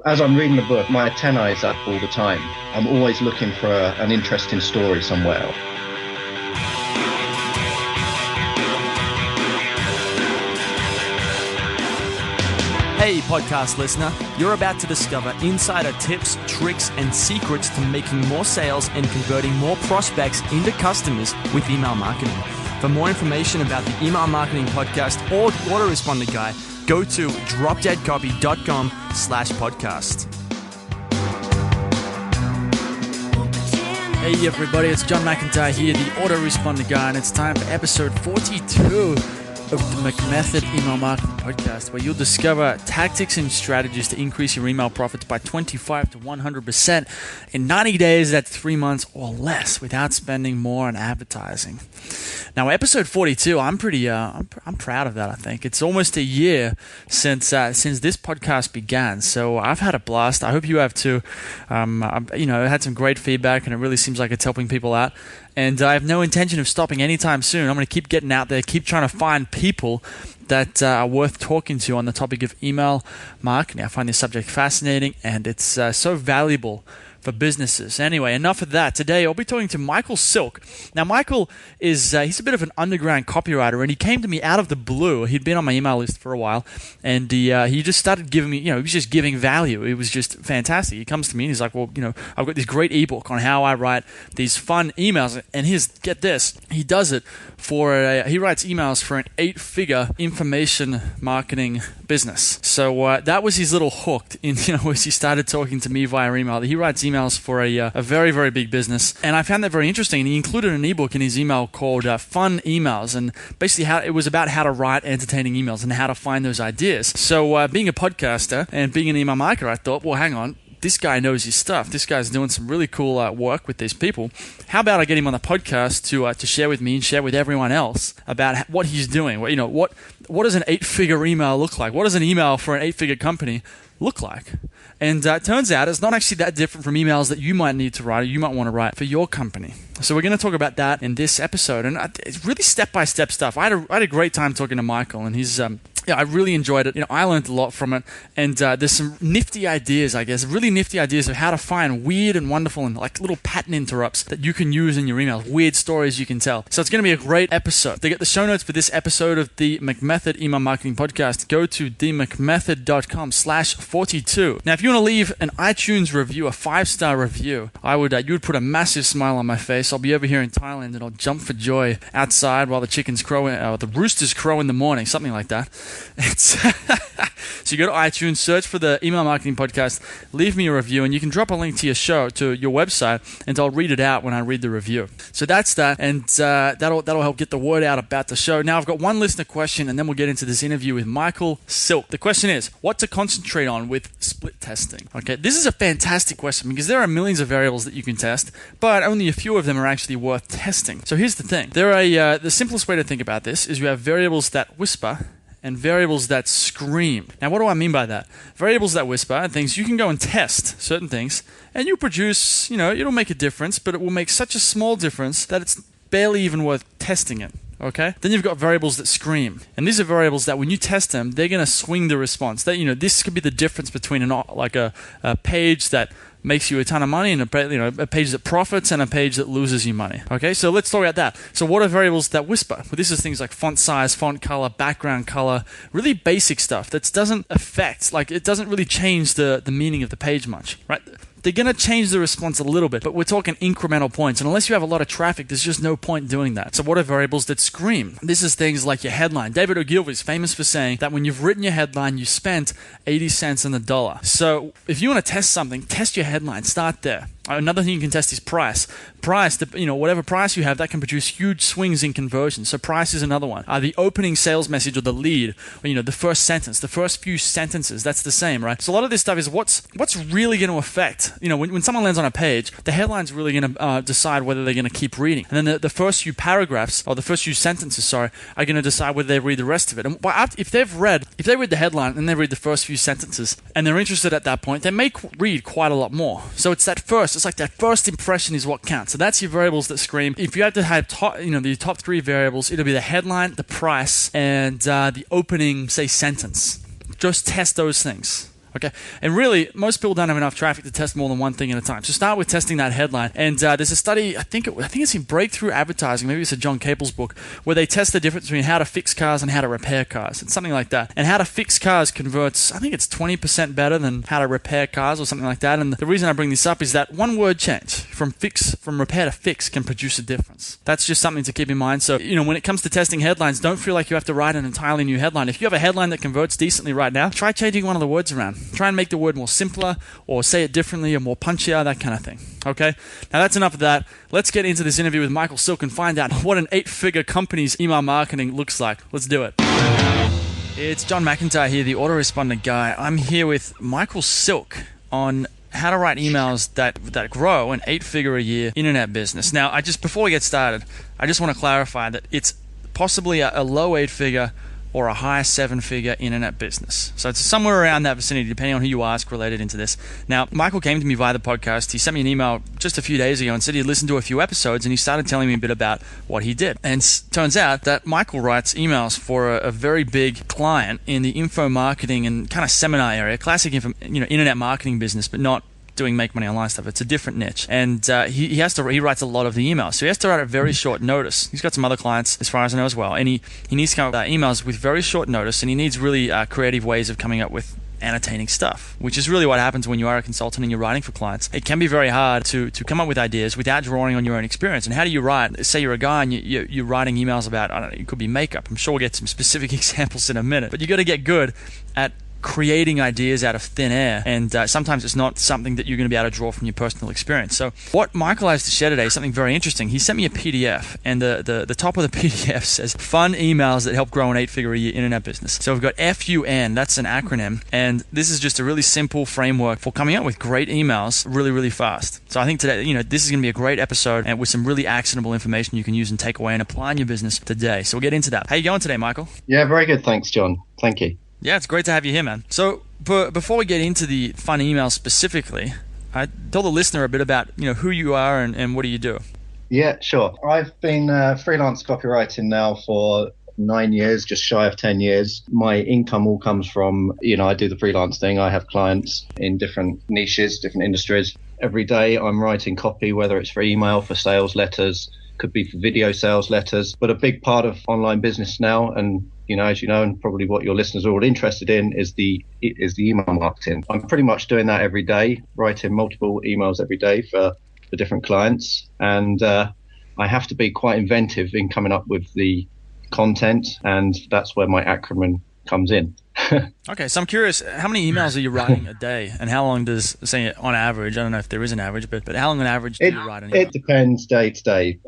As I'm reading the book, my antennae is up all the time. I'm always looking for an interesting story somewhere. Hey podcast listener, you're about to discover insider tips, tricks, and secrets to making more sales and converting more prospects into customers with email marketing. For more information about the Email Marketing Podcast or the Autoresponder Guide, go to dropdeadcopy.com/podcast. Hey everybody, it's John McIntyre here, the Autoresponder Guy, and it's time for episode 42 of the McMethod Email Marketing Podcast, where you'll discover tactics and strategies to increase your email profits by 25 to 100% in 90 days, that's 3 months or less, without spending more on advertising. Now, episode 42, I'm proud of that. I think it's almost a year since this podcast began. So I've had a blast. I hope you have too. I had some great feedback, and it really seems like it's helping people out. And I have no intention of stopping anytime soon. I'm going to keep getting out there, keep trying to find people that are worth talking to on the topic of email marketing. I find this subject fascinating, and it's so valuable for businesses. Anyway, enough of that. Today, I'll be talking to Michael Silk. Now, Michael he's a bit of an underground copywriter, and he came to me out of the blue. He'd been on my email list for a while, and he just started giving me, he was just giving value. It was just fantastic. He comes to me and he's like, well, I've got this great ebook on how I write these fun emails, and get this, he does it he writes emails for an 8-figure information marketing business. So that was his little hook as he started talking to me via email. He writes emails for a very, very big business, and I found that very interesting. And he included an ebook in his email called Fun Emails, and basically it was about how to write entertaining emails and how to find those ideas. So being a podcaster and being an email marketer, I thought, well, hang on, this guy knows his stuff. This guy's doing some really cool work with these people. How about I get him on the podcast to share with me and share with everyone else about what he's doing? What does an 8-figure email look like? What does an email for an 8-figure company look like? And it turns out it's not actually that different from emails that you might need to write or you might want to write for your company. So we're going to talk about that in this episode, and it's really step-by-step stuff. I had a great time talking to Michael, and he's I really enjoyed it. I learned a lot from it, and there's some nifty ideas, I guess, really nifty ideas of how to find weird and wonderful and like little pattern interrupts that you can use in your emails, weird stories you can tell. So it's going to be a great episode. To get the show notes for this episode of the McMethod Email Marketing Podcast, go to themcmethod.com/42. Now, if you want to leave an iTunes review, a 5-star review, you would put a massive smile on my face. I'll be over here in Thailand, and I'll jump for joy outside while the chickens crow, the roosters crow in the morning, something like that. So you go to iTunes, search for the Email Marketing Podcast, leave me a review, and you can drop a link to your website, and I'll read it out when I read the review. So that's that, and that'll help get the word out about the show. Now, I've got one listener question, and then we'll get into this interview with Michael Silk. The question is, what to concentrate on with split testing? Okay, this is a fantastic question because there are millions of variables that you can test, but only a few of them are actually worth testing. So here's the thing. The simplest way to think about this is you have variables that whisper and variables that scream. Now, what do I mean by that? Variables that whisper are things you can go and test certain things, and you produce, it'll make a difference, but it will make such a small difference that it's barely even worth testing it. Okay? Then you've got variables that scream. And these are variables that when you test them, they're going to swing the response. This could be the difference between a page that makes you a ton of money and a page that profits and a page that loses you money. Okay, so let's talk about that. So what are variables that whisper? Well, this is things like font size, font color, background color, really basic stuff that doesn't affect, it doesn't really change the meaning of the page much, right? They're going to change the response a little bit, but we're talking incremental points. And unless you have a lot of traffic, there's just no point doing that. So what are variables that scream? This is things like your headline. David Ogilvy is famous for saying that when you've written your headline, you spent 80 cents on the dollar. So if you want to test something, test your headline. Start there. Another thing you can test is price. Whatever price you have, that can produce huge swings in conversion. So price is another one. The opening sales message or the lead, or, the first sentence, the first few sentences, that's the same, right? So a lot of this stuff is what's really going to affect. When someone lands on a page, the headline's really going to decide whether they're going to keep reading. And then the first few paragraphs, or the first few sentences, are going to decide whether they read the rest of it. And if they read the headline and they read the first few sentences, and they're interested at that point, they may read quite a lot more. So it's like that first impression is what counts. So that's your variables that scream. If you had to have the top 3 variables, it'll be the headline, the price, and the opening, say, sentence. Just test those things. Okay. And really, most people don't have enough traffic to test more than one thing at a time. So start with testing that headline. And there's a study, I think it's in Breakthrough Advertising, maybe it's a John Caples book, where they test the difference between how to fix cars and how to repair cars. It's something like that. And how to fix cars converts, I think it's 20% better than how to repair cars or something like that. And the reason I bring this up is that one word change from repair to fix can produce a difference. That's just something to keep in mind. So, when it comes to testing headlines, don't feel like you have to write an entirely new headline. If you have a headline that converts decently right now, try changing one of the words around. Try and make the word more simpler or say it differently or more punchier, that kind of thing. Okay? Now that's enough of that. Let's get into this interview with Michael Silk and find out what an 8-figure company's email marketing looks like. Let's do it. It's John McIntyre here, the autoresponder guy. I'm here with Michael Silk on how to write emails that grow an 8-figure a year internet business. Now, before we get started, I just want to clarify that it's possibly a low 8-figure or a high 7-figure internet business. So it's somewhere around that vicinity, depending on who you ask related into this. Now, Michael came to me via the podcast. He sent me an email just a few days ago and said he'd listened to a few episodes, and he started telling me a bit about what he did. And turns out that Michael writes emails for a very big client in the info marketing and kind of seminar area, classic internet marketing business, but not doing make money online stuff. It's a different niche, and he writes a lot of the emails, so he has to write at very short notice. He's got some other clients, as far as I know, as well, and he needs to come up with emails with very short notice, and he needs really creative ways of coming up with annotating stuff, which is really what happens when you are a consultant and you're writing for clients. It can be very hard to come up with ideas without drawing on your own experience. And how do you write? Say you're a guy and you're writing emails about, I don't know, it could be makeup. I'm sure we'll get some specific examples in a minute, but you got to get good at creating ideas out of thin air, and sometimes it's not something that you're going to be able to draw from your personal experience. So what Michael has to share today is something very interesting. He sent me a PDF, and the top of the PDF says fun emails that help grow an 8-figure a year internet business. So we've got F.U.N, that's an acronym, and this is just a really simple framework for coming up with great emails really, really fast. So I think today, this is going to be a great episode and with some really actionable information you can use and take away and apply in your business today. So we'll get into that. How you going today, Michael? Yeah, very good. Thanks, John. Thank you. Yeah, it's great to have you here, man. So before we get into the fun emails specifically, I tell the listener a bit about who you are and what do you do. Yeah, sure. I've been freelance copywriting now for 9 years, just shy of 10 years. My income all comes from, I do the freelance thing. I have clients in different niches, different industries. Every day I'm writing copy, whether it's for email, for sales letters, could be for video sales letters. But a big part of online business now, and as you know, and probably what your listeners are all interested in, is the email marketing. I'm pretty much doing that every day, writing multiple emails every day for different clients. And I have to be quite inventive in coming up with the content, and that's where my acronym comes in. Okay, so I'm curious, how many emails are you writing a day, and how long does, say, on average, I don't know if there is an average, but how long on average do you write an email? It depends day to day.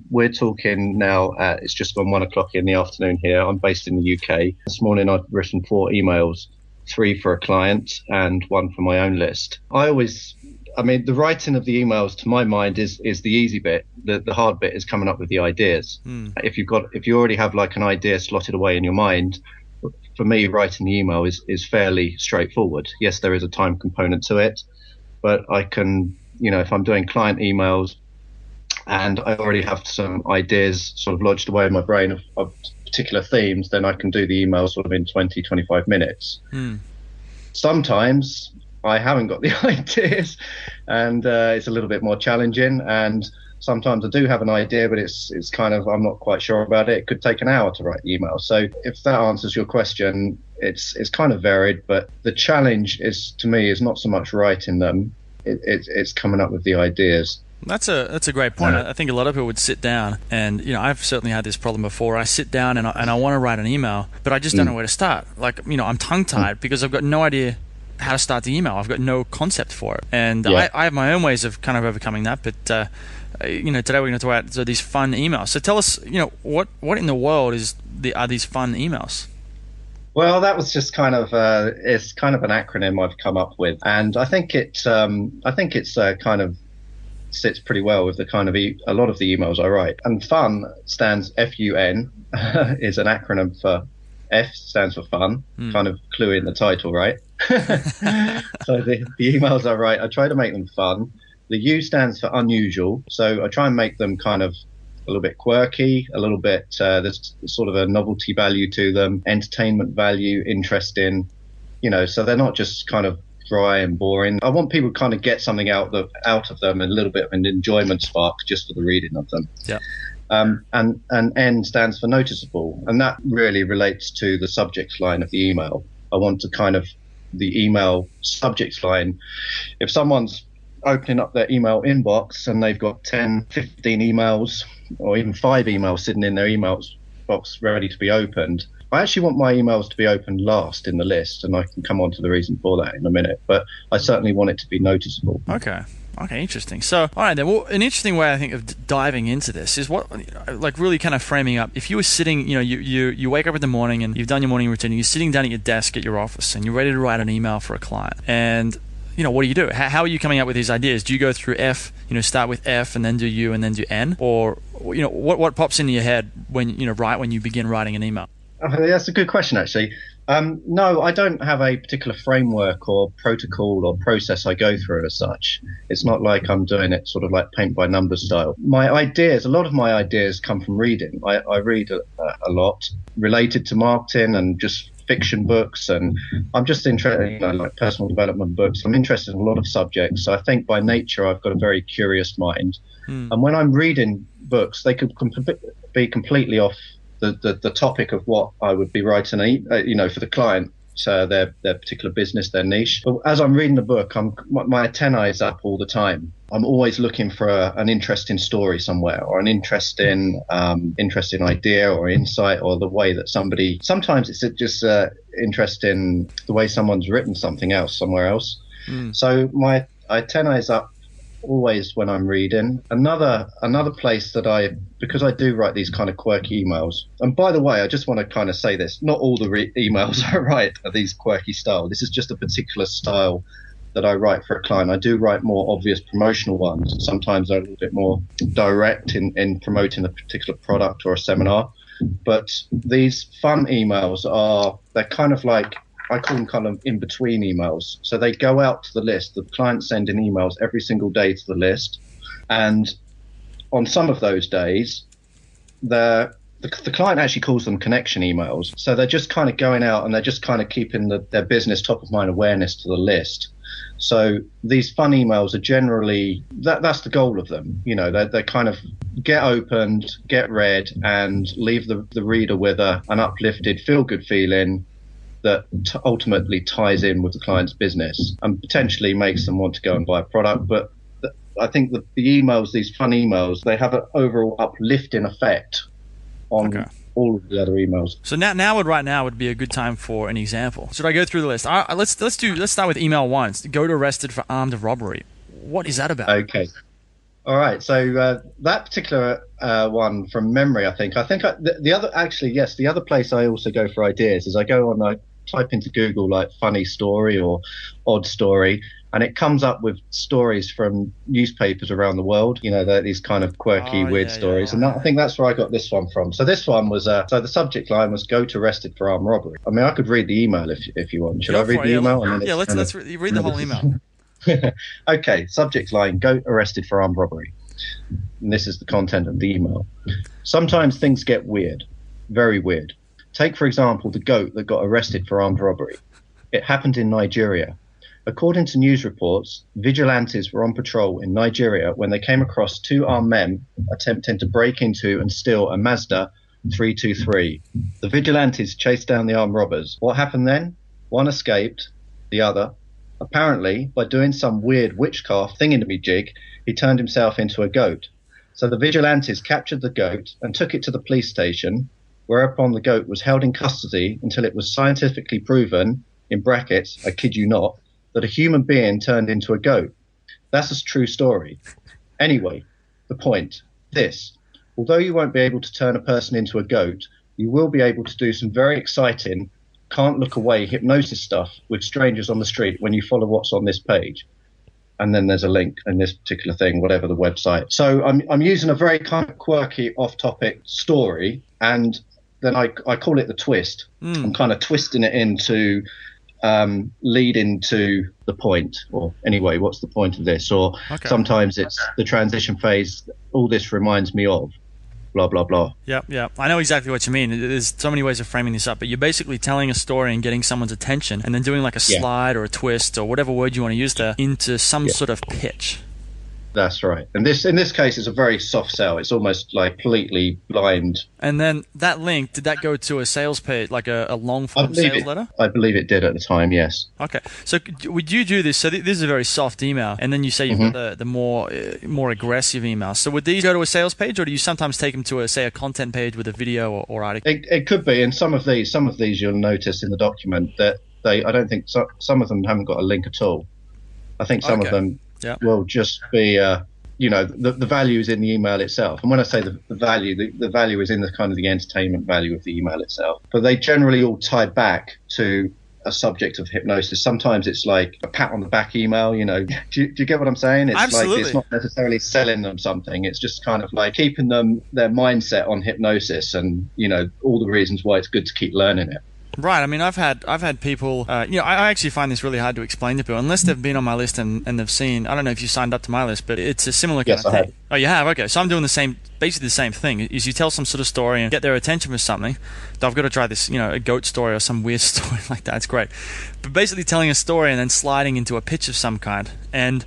We're talking now, it's just gone 1 o'clock in the afternoon here. I'm based in the UK. This morning I've written 4 emails, 3 for a client and 1 for my own list. The writing of the emails, to my mind, is the easy bit. The hard bit is coming up with the ideas. If you already have like an idea slotted away in your mind, for me, writing the email is fairly straightforward. Yes, there is a time component to it, but I can, if I'm doing client emails and I already have some ideas sort of lodged away in my brain of particular themes, then I can do the email sort of in 20, 25 minutes. Sometimes I haven't got the ideas, and it's a little bit more challenging. And sometimes I do have an idea, but it's kind of, I'm not quite sure about it. It could take an hour to write the email. So if that answers your question, it's kind of varied. But the challenge to me is not so much writing them; it's coming up with the ideas. That's a great point. I think a lot of people would sit down, and I've certainly had this problem before. I sit down and I want to write an email, but I just don't know where to start. Like I'm tongue-tied because I've got no idea how to start the email. I've got no concept for it, and I have my own ways of kind of overcoming that. But today we're going to talk about these fun emails. So tell us, what in the world are these fun emails? Well, that was just kind of it's kind of an acronym I've come up with, and I think it's kind of sits pretty well with the kind of a lot of the emails I write. And fun stands F.U.N. is an acronym for F stands for fun, kind of clue in the title, right? So the emails I write, I try to make them fun. The U stands for unusual, so I try and make them kind of a little bit quirky, a little bit there's sort of a novelty value to them, entertainment value, interesting, So they're not just kind of dry and boring. I want people to kind of get something out of them, and a little bit of an enjoyment spark just for the reading of them. Yeah. And N stands for noticeable, and that really relates to the subject line of the email. I want to kind of the email subject line. If someone's opening up their email inbox and they've got 10, 15 emails or even 5 emails sitting in their emails box ready to be opened, I actually want my emails to be opened last in the list, and I can come on to the reason for that in a minute, but I certainly want it to be noticeable. Okay, interesting. So, all right then. Well, an interesting way I think of diving into this is like really kind of framing up. If you were sitting, you wake up in the morning and you've done your morning routine, and you're sitting down at your desk at your office, and you're ready to write an email for a client, and what do you do? How are you coming up with these ideas? Do you go through F, start with F and then do U and then do N, or what pops into your head when when you begin writing an email? That's a good question, actually. No, I don't have a particular framework or protocol or process I go through as such. It's not like I'm doing it sort of like paint by numbers style. A lot of my ideas come from reading. I read a lot related to marketing and just fiction books, and I'm just interested in like personal development books. I'm interested in a lot of subjects. So I think by nature I've got a very curious mind. And when I'm reading books, they could be completely off the topic of what I would be writing, for the client, their particular business, their niche. But as I'm reading the book, my antennae is up all the time. I'm always looking for an interesting story somewhere, or an interesting idea or insight, or the way that sometimes it's just interesting the way someone's written something else somewhere else. So my antennae is up always when I'm reading. Another place because I do write these kind of quirky emails, and by the way, I just want to kind of say this, not all the emails I write are these quirky style. This is just a particular style that I write for a client. I do write more obvious promotional ones. Sometimes they're a little bit more direct in promoting a particular product or a seminar. But these fun emails they're kind of like, I call them kind of in-between emails. So they go out to the list. The clients send in emails every single day to the list. And on some of those days, the client actually calls them connection emails. So they're just kind of going out and they're just kind of keeping their business top of mind awareness to the list. So these fun emails are generally, that's the goal of them. They kind of get opened, get read, and leave the reader with an uplifted, feel-good feeling that ultimately ties in with the client's business and potentially makes them want to go and buy a product. But I think the emails, these fun emails, they have an overall uplifting effect on all of the other emails. So right now would be a good time for an example. Should I go through the list? Let's start with email 1. Go to arrested for armed robbery. What is that about? Okay. All right. So that particular one from memory, the other place I also go for ideas is I type into Google like funny story or odd story, and it comes up with stories from newspapers around the world. They're these kind of quirky, weird stories. And I think that's where I got this one from. So this one was, so the subject line was go to arrested for armed robbery. I mean, I could read the email if you want. Should I read the email? Let's read the whole email. Okay, subject line, go arrested for armed robbery. And this is the content of the email. Sometimes things get weird, very weird. Take, for example, the goat that got arrested for armed robbery. It happened in Nigeria. According to news reports, vigilantes were on patrol in Nigeria when they came across 2 armed men attempting to break into and steal a Mazda 323. The vigilantes chased down the armed robbers. What happened then? One escaped, the other, apparently, by doing some weird witchcraft thingamajig, he turned himself into a goat. So the vigilantes captured the goat and took it to the police station, whereupon the goat was held in custody until it was scientifically proven, in brackets, I kid you not, that a human being turned into a goat. That's a true story. Anyway, the point, although you won't be able to turn a person into a goat, you will be able to do some very exciting, can't look away hypnosis stuff with strangers on the street when you follow what's on this page. And then there's a link in this particular thing, whatever the website. So I'm using a very kind of quirky, off-topic story, and then I call it the twist. I'm kind of twisting it into leading to the point, or anyway, what's the point of this? Or sometimes it's the transition phase. All this reminds me of. blah, blah, blah. Yeah. I know exactly what you mean. There's so many ways of framing this up, but you're basically telling a story and getting someone's attention and then doing like a Yeah. slide or a twist or whatever word you want to use there into some Yeah. sort of pitch. That's right. And in this case, it's a very soft sell. It's almost like completely blind. And then that link, did that go to a sales page, like a long form sales letter? I believe it did at the time, yes. Okay. So would you do this? So this is a very soft email, and then you say you've got the more aggressive email. So would these go to a sales page, or do you sometimes take them to a content page with a video or article? It could be. And some of these you'll notice in the document that I don't think some of them haven't got a link at all. I think some of them will just be, the value is in the email itself. And when I say the value is in the kind of the entertainment value of the email itself. But they generally all tie back to a subject of hypnosis. Sometimes it's like a pat on the back email, do you get what I'm saying? It's Absolutely. Like, it's not necessarily selling them something. It's just kind of like keeping their mindset on hypnosis and, all the reasons why it's good to keep learning it. Right. I mean, I've had people. I actually find this really hard to explain to people unless they've been on my list and they've seen. I don't know if you signed up to my list, but it's a similar kind of thing. I have. Oh, you have. Okay. So I'm doing basically the same thing. Is you tell some sort of story and get their attention with something. I've got to try this, a goat story or some weird story like that. It's great. But basically telling a story and then sliding into a pitch of some kind. And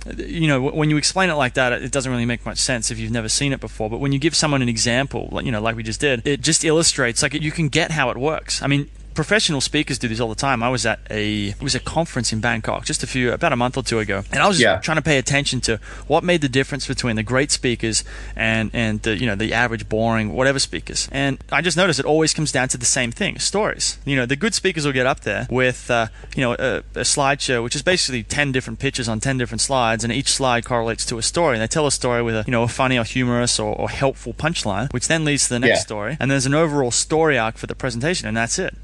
when you explain it like that, it doesn't really make much sense if you've never seen it before. But when you give someone an example, like we just did, it just illustrates, like you can get how it works. I mean, professional speakers do this all the time. I was at a conference in Bangkok about a month or two ago, and I was just trying to pay attention to what made the difference between the great speakers and the average boring whatever speakers. And I just noticed it always comes down to the same thing: stories. The good speakers will get up there with a slideshow, which is basically 10 different pictures on 10 different slides, and each slide correlates to a story. And they tell a story with a funny or humorous or helpful punchline, which then leads to the next story. And there's an overall story arc for the presentation, and that's it.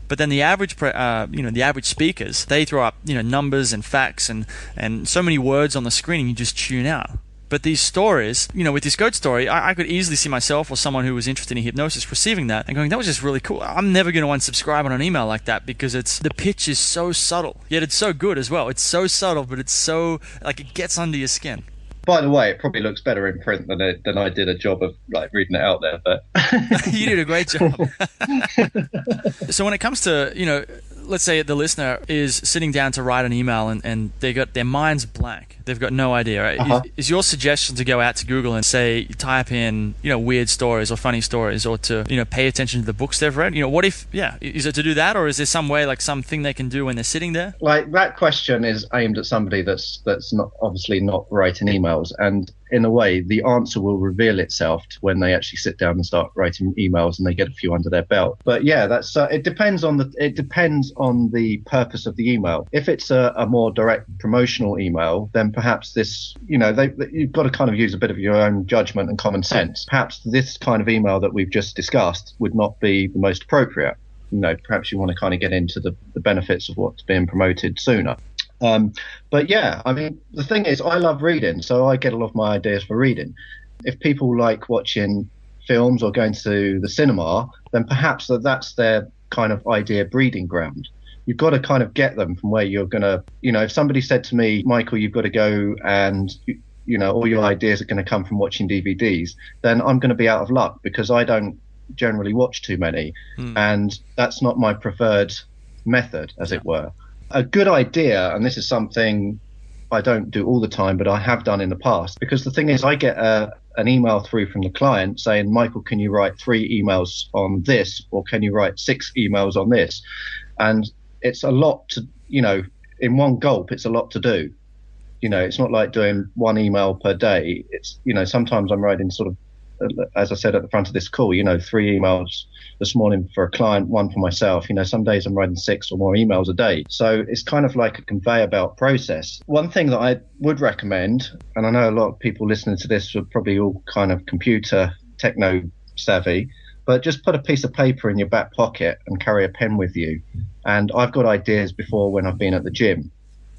But then the average speakers, they throw up, numbers and facts and so many words on the screen, and you just tune out. But these stories, with this goat story, I could easily see myself or someone who was interested in hypnosis receiving that and going, that was just really cool. I'm never going to unsubscribe on an email like that because the pitch is so subtle, yet it's so good as well. It's so subtle, but it's so, it gets under your skin. By the way, it probably looks better in print than I did a job of reading it out there. But you did a great job. So when it comes to, let's say the listener is sitting down to write an email and they got their mind's blank. They've got no idea. Right? Is your suggestion to go out to Google and say, type in, weird stories or funny stories, or to, pay attention to the books they've read? What if, is it to do that, or is there some way, something they can do when they're sitting there? That question is aimed at somebody that's not obviously not writing emails, and in a way, the answer will reveal itself when they actually sit down and start writing emails and they get a few under their belt. But that's it depends on the purpose of the email. If it's a more direct promotional email, then perhaps this, you've got to kind of use a bit of your own judgment and common sense. Perhaps this kind of email that we've just discussed would not be the most appropriate. Perhaps you want to kind of get into the benefits of what's being promoted sooner. But the thing is, I love reading, so I get a lot of my ideas for reading. If people like watching films or going to the cinema, then perhaps that's their kind of idea breeding ground. You've got to kind of get them from where you're going to, if somebody said to me, Michael, you've got to go and, all your ideas are going to come from watching DVDs, then I'm going to be out of luck because I don't generally watch too many. And that's not my preferred method, as it were. A good idea, and this is something I don't do all the time, but I have done in the past, because the thing is, I get an email through from the client saying, Michael, can you write 3 emails on this, or can you write 6 emails on this? And it's a lot to, in one gulp, it's a lot to do. It's not like doing 1 email per day. It's, sometimes I'm writing sort of, as I said at the front of this call, 3 emails this morning for a client, 1 for myself. Some days I'm writing 6 or more emails a day. So it's kind of like a conveyor belt process. One thing that I would recommend, and I know a lot of people listening to this are probably all kind of computer techno savvy, but just put a piece of paper in your back pocket and carry a pen with you. And I've got ideas before when I've been at the gym.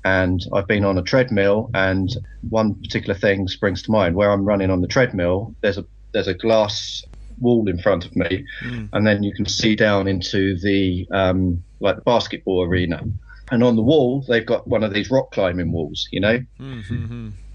And I've been on a treadmill, and one particular thing springs to mind. Where I'm running on the treadmill, there's a glass wall in front of me, and then you can see down into the the basketball arena. And on the wall, they've got one of these rock climbing walls,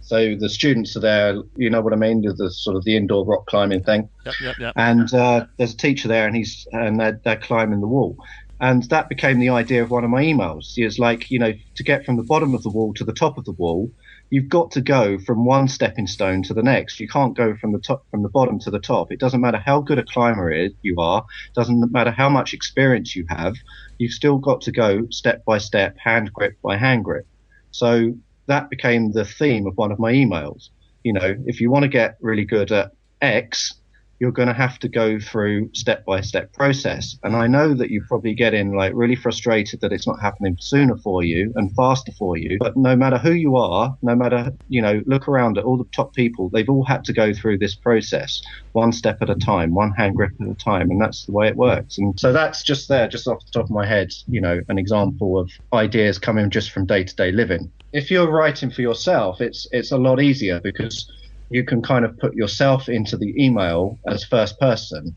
So the students are there, you know what I mean? There's the sort of the indoor rock climbing thing. Yep. And there's a teacher there, and they're climbing the wall. And that became the idea of one of my emails. It's like, to get from the bottom of the wall to the top of the wall, you've got to go from one stepping stone to the next. You can't go from the bottom to the top. It doesn't matter how good a climber you are. It doesn't matter how much experience you have. You've still got to go step by step, hand grip by hand grip. So that became the theme of one of my emails. If you want to get really good at X, you're going to have to go through step-by-step process. And I know that you probably get in like really frustrated that it's not happening sooner for you and faster for you. But no matter who you are, no matter, look around at all the top people, they've all had to go through this process one step at a time, one hand grip at a time. And that's the way it works. And so that's just off the top of my head, an example of ideas coming just from day-to-day living. If you're writing for yourself, it's a lot easier because you can kind of put yourself into the email as first person.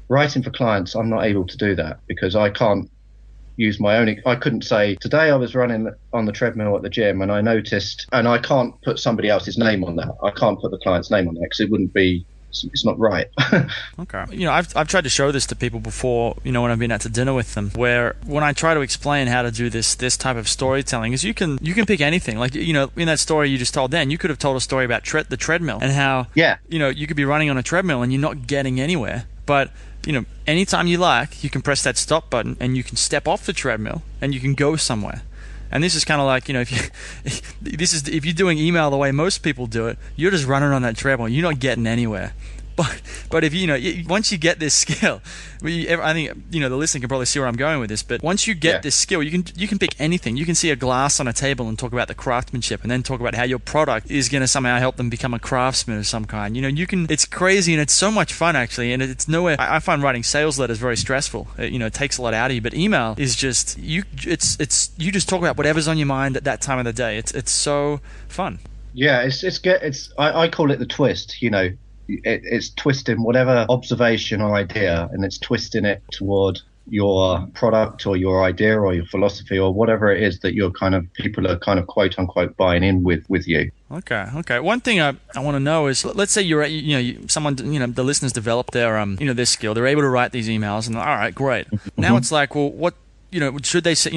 Writing for clients, I'm not able to do that because I can't use my own. I couldn't say, today I was running on the treadmill at the gym and I noticed, and I can't put somebody else's name on that. I can't put the client's name on that because it wouldn't be, it's not right. Okay. I've tried to show this to people before, when I've been out to dinner with them, where when I try to explain how to do this type of storytelling is you can pick anything. Like, in that story you just told Dan, you could have told a story about the treadmill and how, you could be running on a treadmill and you're not getting anywhere. But, anytime you like, you can press that stop button and you can step off the treadmill and you can go somewhere. And this is kind of like, if you're doing email the way most people do it, you're just running on that treadmill. You're not getting anywhere. But if once you get this skill, I think the listener can probably see where I'm going with this. But once you get this skill, you can pick anything. You can see a glass on a table and talk about the craftsmanship, and then talk about how your product is going to somehow help them become a craftsman of some kind. You can. It's crazy and it's so much fun actually. And it's nowhere. I find writing sales letters very stressful. It takes a lot out of you. But email is just you. It's you just talk about whatever's on your mind at that time of the day. It's so fun. Yeah, I call it the twist. It's twisting whatever observation or idea, and it's twisting it toward your product or your idea or your philosophy or whatever it is that people are kind of quote unquote buying in with you. Okay. One thing I want to know is, let's say you're someone, the listeners develop their their skill. They're able to write these emails, and all right, great. Now it's like, well, what? Should they say,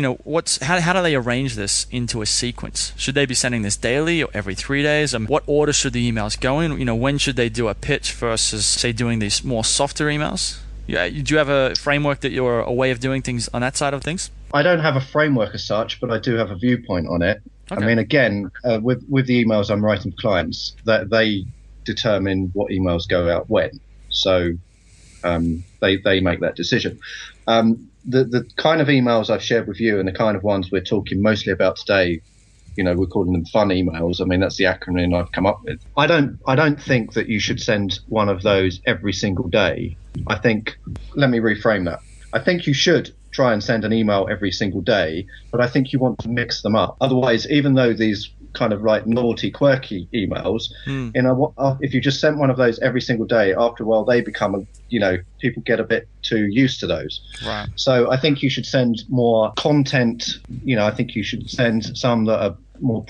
how do they arrange this into a sequence? Should they be sending this daily or every 3 days? What order should the emails go in? When should they do a pitch versus, say, doing these more softer emails? Do you have a framework a way of doing things on that side of things? I don't have a framework as such, but I do have a viewpoint on it. Okay. I mean, again, with the emails I'm writing for clients, that they determine what emails go out when. So they make that decision. The kind of emails I've shared with you and the kind of ones we're talking mostly about today, we're calling them fun emails. I mean, that's the acronym I've come up with. I don't think that you should send one of those every single day. Let me reframe that. I think you should try and send an email every single day, but I think you want to mix them up. Otherwise, even though these kind of like naughty, quirky emails, if you just sent one of those every single day, after a while they become, people get a bit too used to those. Right. So I think you should send more content. I think you should send some that are more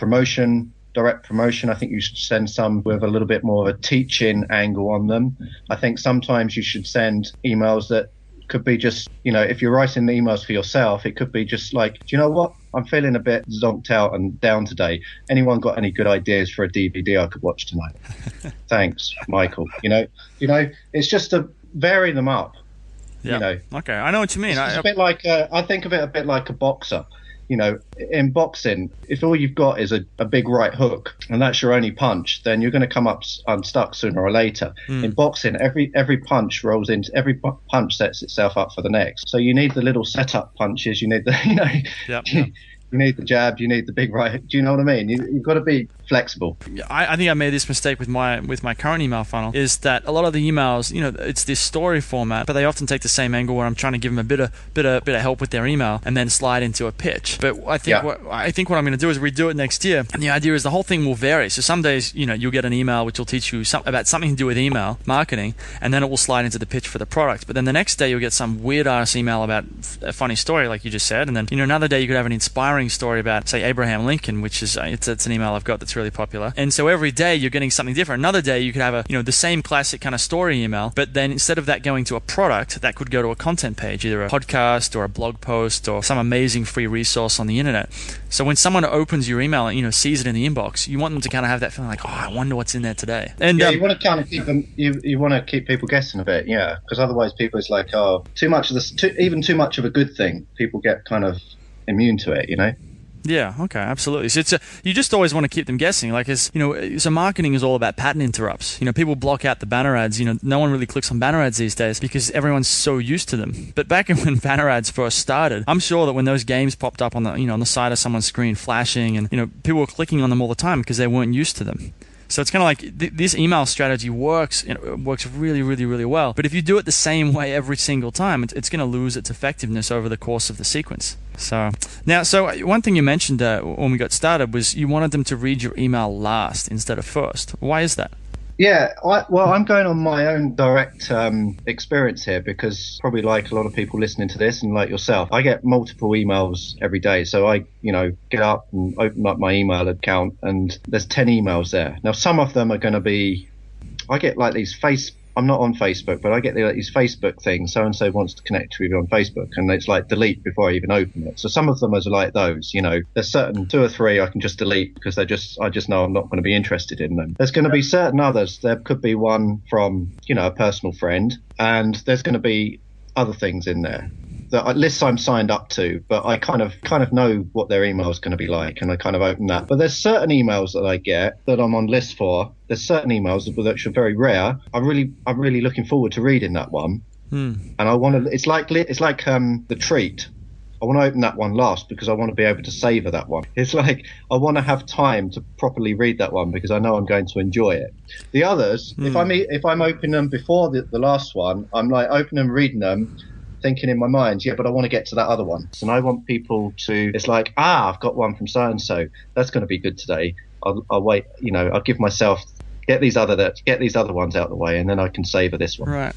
direct promotion. I think you should send some with a little bit more of a teaching angle on them. I think sometimes you should send emails that could be just, if you're writing emails for yourself, it could be just like, do you know what? I'm feeling a bit zonked out and down today. Anyone got any good ideas for a DVD I could watch tonight? Thanks, Michael. It's just to vary them up. Yeah. Okay, I know what you mean. It's a bit like I think of it a bit like a boxer. In boxing, if all you've got is a big right hook and that's your only punch, then you're going to come up unstuck sooner or later. In boxing, every punch sets itself up for the next. So you need the little setup punches. You need the you need the jab, you need the big right. Do you know what I mean? You've got to be flexible. I think I made this mistake with my current email funnel, is that a lot of the emails, it's this story format, but they often take the same angle where I'm trying to give them a bit of help with their email and then slide into a pitch. But I think what I'm going to do is redo it next year, and the idea is the whole thing will vary. So some days, you'll get an email which will teach you about something to do with email marketing, and then it will slide into the pitch for the product. But then the next day you'll get some weird ass email about a funny story, like you just said, and then another day you could have an inspiring inspiring story about, say, Abraham Lincoln, which is it's an email I've got that's really popular. And so every day you're getting something different. Another day you could have the same classic kind of story email, but then instead of that going to a product, that could go to a content page, either a podcast or a blog post or some amazing free resource on the internet. So when someone opens your email and sees it in the inbox, you want them to kind of have that feeling like, oh, I wonder what's in there today. And you want to kind of keep them. You want to keep people guessing a bit, yeah, because otherwise people it's like, oh, too much of this, even too much of a good thing, people get kind of immune to it, Yeah, okay, absolutely. So you just always want to keep them guessing. Like, so marketing is all about pattern interrupts. People block out the banner ads. No one really clicks on banner ads these days because everyone's so used to them. But back when banner ads first started, I'm sure that when those games popped up on the on the side of someone's screen flashing, and people were clicking on them all the time because they weren't used to them. So it's kind of like this email strategy works. It works really, really, really well. But if you do it the same way every single time, it's going to lose its effectiveness over the course of the sequence. So one thing you mentioned when we got started was you wanted them to read your email last instead of first. Why is that? Yeah, I'm going on my own direct experience here because probably like a lot of people listening to this and like yourself, I get multiple emails every day. So I, get up and open up my email account and there's 10 emails there. Now, some of them are going to be, I get like these I'm not on Facebook, but I get these Facebook things. So-and-so wants to connect with you on Facebook, and it's like delete before I even open it. So some of them are like those, there's certain 2 or 3 I can just delete because I just know I'm not going to be interested in them. There's going to be certain others. There could be one from, a personal friend, and there's going to be other things in there. The lists I'm signed up to, but I kind of know what their email is going to be like, and I kind of open that. But there's certain emails that I get that I'm on lists for. There's certain emails that are very rare. I'm really looking forward to reading that one, and I want to. It's like the treat. I want to open that one last because I want to be able to savor that one. It's like I want to have time to properly read that one because I know I'm going to enjoy it. The others, if I'm opening them before the last one, I'm like opening them, reading them, thinking in my mind, yeah, but I want to get to that other one. And I want people to, it's like, I've got one from so-and-so. That's going to be good today. I'll wait, I'll give myself, get these other ones out of the way, and then I can savor this one. Right.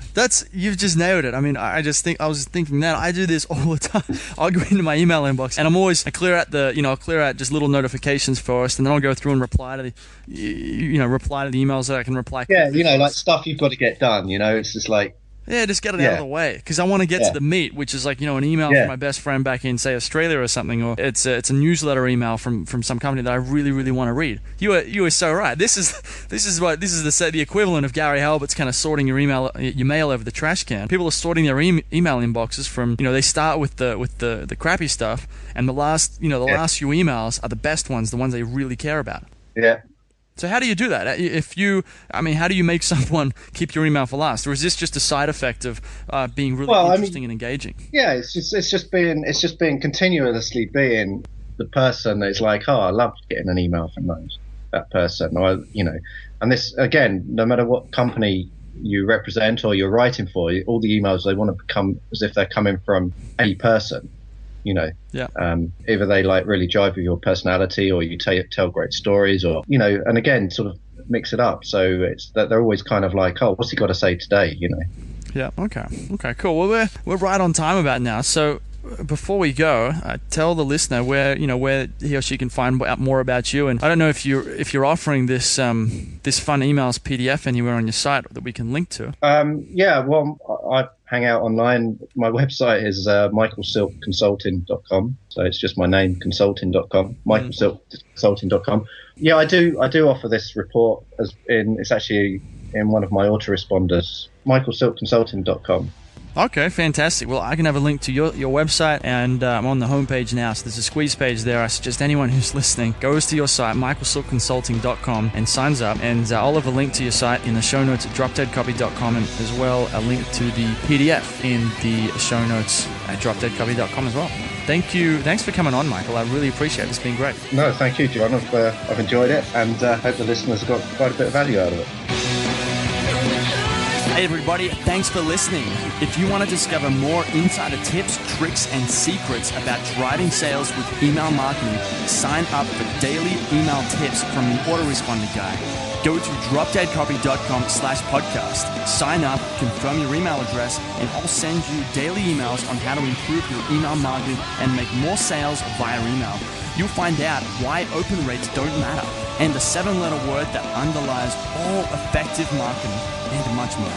You've just nailed it. I mean, I was thinking that I do this all the time. I'll go into my email inbox and I clear out just little notifications first, and then I'll go through and reply to the emails that I can reply. Yeah, like stuff you've got to get done, it's just like, yeah, just get it out of the way because I want to get to the meat, which is like an email from my best friend back in, say, Australia or something, or it's a newsletter email from some company that I really, really want to read. You are so right. This is the equivalent of Gary Halbert's kind of sorting your mail over the trash can. People are sorting their email inboxes from they start with the crappy stuff, and the last few emails are the best ones, the ones they really care about. Yeah. So how do you do that? How do you make someone keep your email for last, or is this just a side effect of being really interesting and engaging? Yeah, it's just being continuously being the person that's like, oh, I love getting an email from that person, or and this again, no matter what company you represent or you're writing for, all the emails they want to become as if they're coming from a person. Either they like really jive with your personality, or you tell great stories, or and again sort of mix it up. So it's that they're always kind of like, oh, what's he got to say today? Yeah. Okay. Cool. Well, we're right on time about now. So before we go, tell the listener where he or she can find out more about you. And I don't know if you're offering this fun emails PDF anywhere on your site that we can link to. Well, I hang out online. My website is michaelsilkconsulting.com. So it's just my name, consulting.com, michaelsilkconsulting.com. Yeah, I do offer this report it's actually in one of my autoresponders, michaelsilkconsulting.com. Okay, fantastic. Well, I can have a link to your website, and I'm on the homepage now, so there's a squeeze page there. I suggest anyone who's listening goes to your site, michaelsilkconsulting.com, and signs up, and I'll have a link to your site in the show notes at dropdeadcopy.com, and as well a link to the PDF in the show notes at dropdeadcopy.com as well. Thank you. Thanks for coming on, Michael. I really appreciate it. It's been great. No, thank you, John. I've enjoyed it, and hope the listeners got quite a bit of value out of it. Hey everybody, thanks for listening. If you want to discover more insider tips, tricks, and secrets about driving sales with email marketing, sign up for daily email tips from the autoresponder guy. Go to dropdeadcopy.com/podcast. Sign up, confirm your email address, and I'll send you daily emails on how to improve your email marketing and make more sales via email. You'll find out why open rates don't matter and the 7-letter word that underlies all effective marketing and much more.